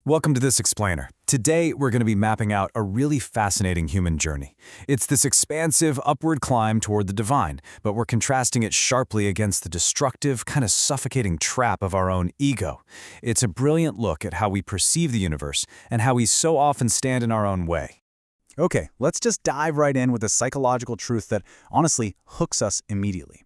Welcome to this explainer. Today, we're going to be mapping out a really fascinating human journey. It's this expansive upward climb toward the divine, but we're contrasting it sharply against the destructive, kind of suffocating trap of our own ego. It's a brilliant look at how we perceive the universe and how we so often stand in our own way. Okay, let's just dive right in with a psychological truth that honestly hooks us immediately.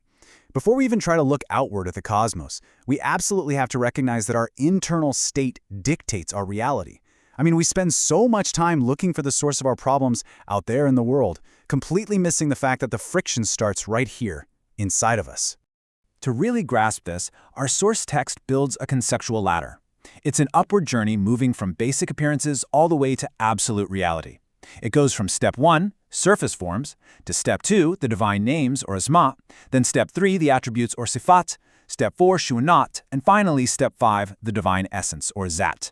Before we even try to look outward at the cosmos, we absolutely have to recognize that our internal state dictates our reality. I mean, we spend so much time looking for the source of our problems out there in the world, completely missing the fact that the friction starts right here, inside of us. To really grasp this, our source text builds a conceptual ladder. It's an upward journey moving from basic appearances all the way to absolute reality. It goes from step 1, surface forms, to step 2, the divine names or asma, then step 3, the attributes or sifat, step 4, shunat, and finally step 5, the divine essence or zat.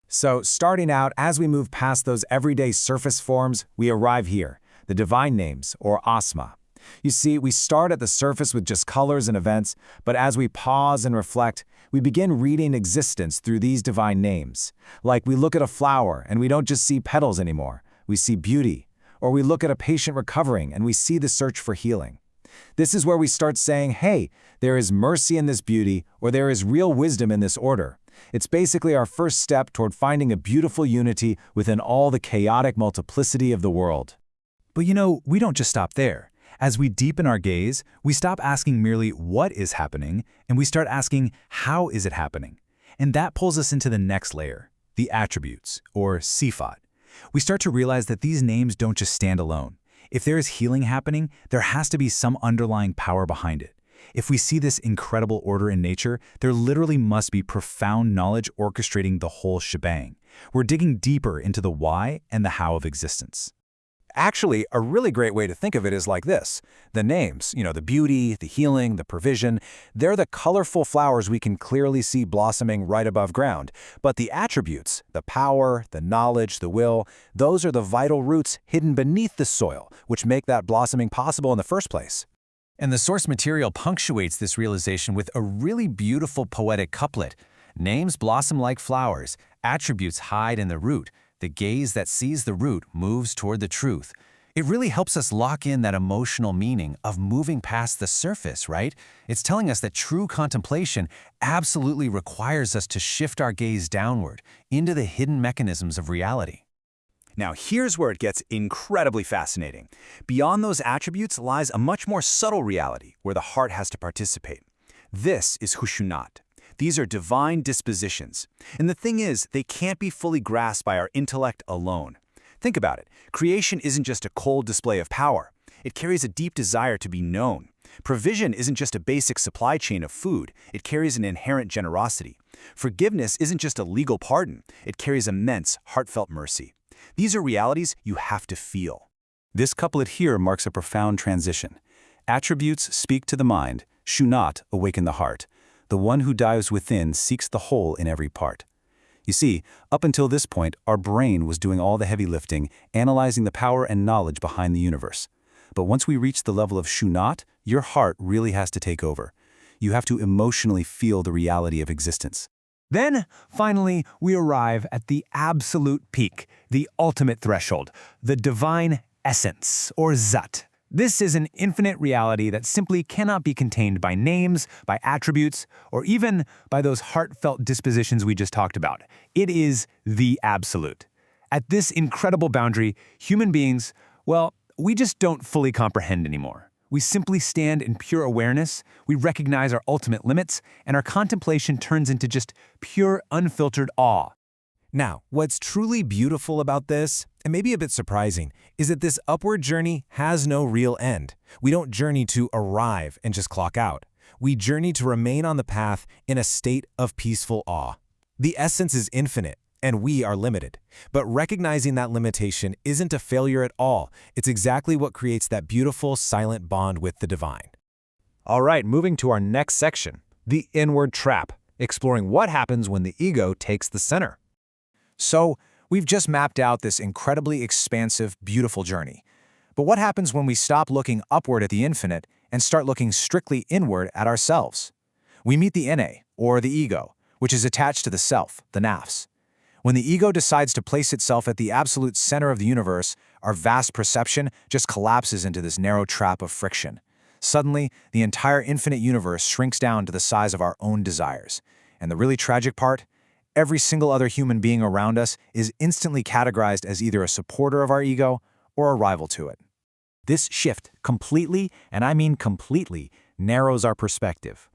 So, starting out, as we move past those everyday surface forms, we arrive here, the divine names or asma. You see, we start at the surface with just colors and events, but as we pause and reflect, we begin reading existence through these divine names. Like we look at a flower and we don't just see petals anymore. We see beauty, or we look at a patient recovering and we see the search for healing. This is where we start saying, hey, there is mercy in this beauty, or there is real wisdom in this order. It's basically our first step toward finding a beautiful unity within all the chaotic multiplicity of the world. But we don't just stop there. As we deepen our gaze, we stop asking merely what is happening, and we start asking how is it happening. And that pulls us into the next layer, the attributes, or sifat. We start to realize that these names don't just stand alone. If there is healing happening, there has to be some underlying power behind it. If we see this incredible order in nature, there literally must be profound knowledge orchestrating the whole shebang. We're digging deeper into the why and the how of existence. Actually, a really great way to think of it is like this. The names, the beauty, the healing, the provision, they're the colorful flowers we can clearly see blossoming right above ground. But the attributes, the power, the knowledge, the will, those are the vital roots hidden beneath the soil, which make that blossoming possible in the first place. And the source material punctuates this realization with a really beautiful poetic couplet. Names blossom like flowers, attributes hide in the root. The gaze that sees the root moves toward the truth. It really helps us lock in that emotional meaning of moving past the surface, right? It's telling us that true contemplation absolutely requires us to shift our gaze downward into the hidden mechanisms of reality. Now, here's where it gets incredibly fascinating. Beyond those attributes lies a much more subtle reality where the heart has to participate. This is hushunat. These are divine dispositions. And the thing is, they can't be fully grasped by our intellect alone. Think about it. Creation isn't just a cold display of power. It carries a deep desire to be known. Provision isn't just a basic supply chain of food. It carries an inherent generosity. Forgiveness isn't just a legal pardon. It carries immense, heartfelt mercy. These are realities you have to feel. This couplet here marks a profound transition. Attributes speak to the mind, shunat awaken the heart. The one who dives within seeks the whole in every part. You see, up until this point, our brain was doing all the heavy lifting, analyzing the power and knowledge behind the universe. But once we reach the level of shunat, your heart really has to take over. You have to emotionally feel the reality of existence. Then, finally, we arrive at the absolute peak, the ultimate threshold, the divine essence, or zat. This is an infinite reality that simply cannot be contained by names, by attributes, or even by those heartfelt dispositions we just talked about. It is the absolute. At this incredible boundary, human beings, we just don't fully comprehend anymore. We simply stand in pure awareness, we recognize our ultimate limits, and our contemplation turns into just pure, unfiltered awe. Now, what's truly beautiful about this, and maybe a bit surprising, is that this upward journey has no real end. We don't journey to arrive and just clock out. We journey to remain on the path in a state of peaceful awe. The essence is infinite, and we are limited. But recognizing that limitation isn't a failure at all. It's exactly what creates that beautiful, silent bond with the divine. All right, moving to our next section, the inward trap, exploring what happens when the ego takes the center. So, we've just mapped out this incredibly expansive, beautiful journey. But what happens when we stop looking upward at the infinite and start looking strictly inward at ourselves? We meet the inne, or the ego, which is attached to the self, the nafs. When the ego decides to place itself at the absolute center of the universe, our vast perception just collapses into this narrow trap of friction. Suddenly, the entire infinite universe shrinks down to the size of our own desires. And the really tragic part? Every single other human being around us is instantly categorized as either a supporter of our ego or a rival to it. This shift completely, and I mean completely, narrows our perspective.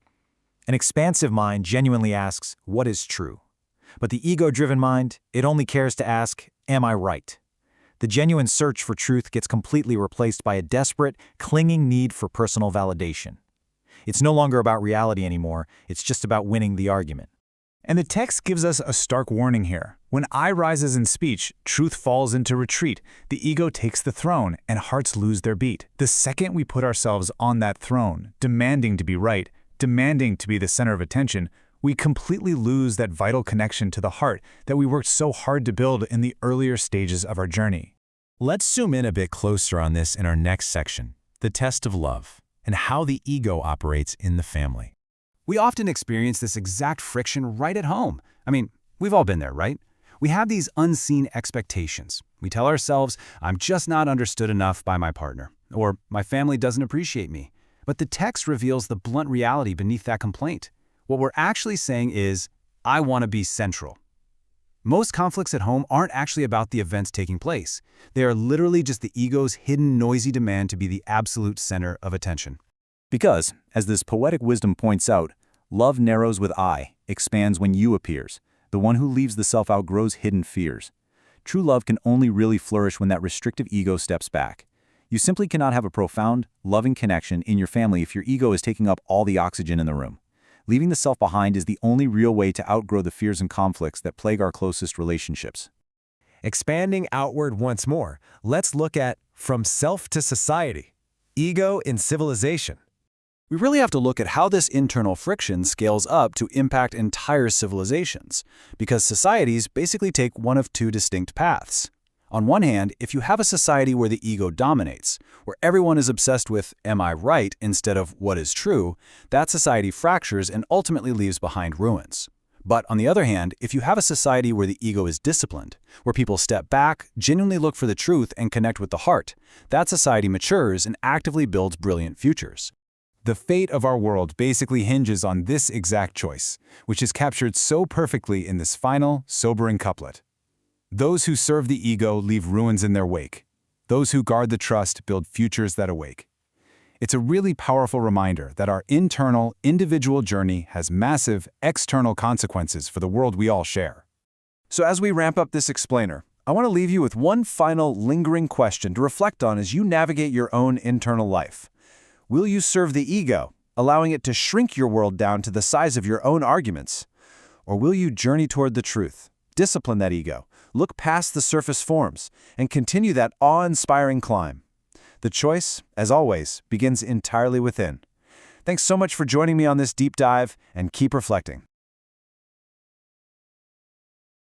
An expansive mind genuinely asks, what is true? But the ego-driven mind, it only cares to ask, am I right? The genuine search for truth gets completely replaced by a desperate, clinging need for personal validation. It's no longer about reality anymore, it's just about winning the argument. And the text gives us a stark warning here. When I rises in speech, truth falls into retreat, the ego takes the throne, and hearts lose their beat. The second we put ourselves on that throne, demanding to be right, demanding to be the center of attention, we completely lose that vital connection to the heart that we worked so hard to build in the earlier stages of our journey. Let's zoom in a bit closer on this in our next section, the test of love, and how the ego operates in the family. We often experience this exact friction right at home. I mean, we've all been there, right? We have these unseen expectations. We tell ourselves, I'm just not understood enough by my partner, or my family doesn't appreciate me. But the text reveals the blunt reality beneath that complaint. What we're actually saying is, I want to be central. Most conflicts at home aren't actually about the events taking place. They are literally just the ego's hidden, noisy demand to be the absolute center of attention. Because, as this poetic wisdom points out, love narrows with I, expands when you appears. The one who leaves the self outgrows hidden fears. True love can only really flourish when that restrictive ego steps back. You simply cannot have a profound, loving connection in your family if your ego is taking up all the oxygen in the room. Leaving the self behind is the only real way to outgrow the fears and conflicts that plague our closest relationships. Expanding outward once more, let's look at from self to society, ego in civilization. We really have to look at how this internal friction scales up to impact entire civilizations, because societies basically take one of two distinct paths. On one hand, if you have a society where the ego dominates, where everyone is obsessed with am I right instead of what is true, that society fractures and ultimately leaves behind ruins. But on the other hand, if you have a society where the ego is disciplined, where people step back, genuinely look for the truth, and connect with the heart, that society matures and actively builds brilliant futures. The fate of our world basically hinges on this exact choice, which is captured so perfectly in this final, sobering couplet. Those who serve the ego leave ruins in their wake. Those who guard the trust build futures that awake. It's a really powerful reminder that our internal, individual journey has massive, external consequences for the world we all share. So as we ramp up this explainer, I want to leave you with one final, lingering question to reflect on as you navigate your own internal life. Will you serve the ego, allowing it to shrink your world down to the size of your own arguments? Or will you journey toward the truth, discipline that ego, look past the surface forms, and continue that awe-inspiring climb? The choice, as always, begins entirely within. Thanks so much for joining me on this deep dive, and keep reflecting.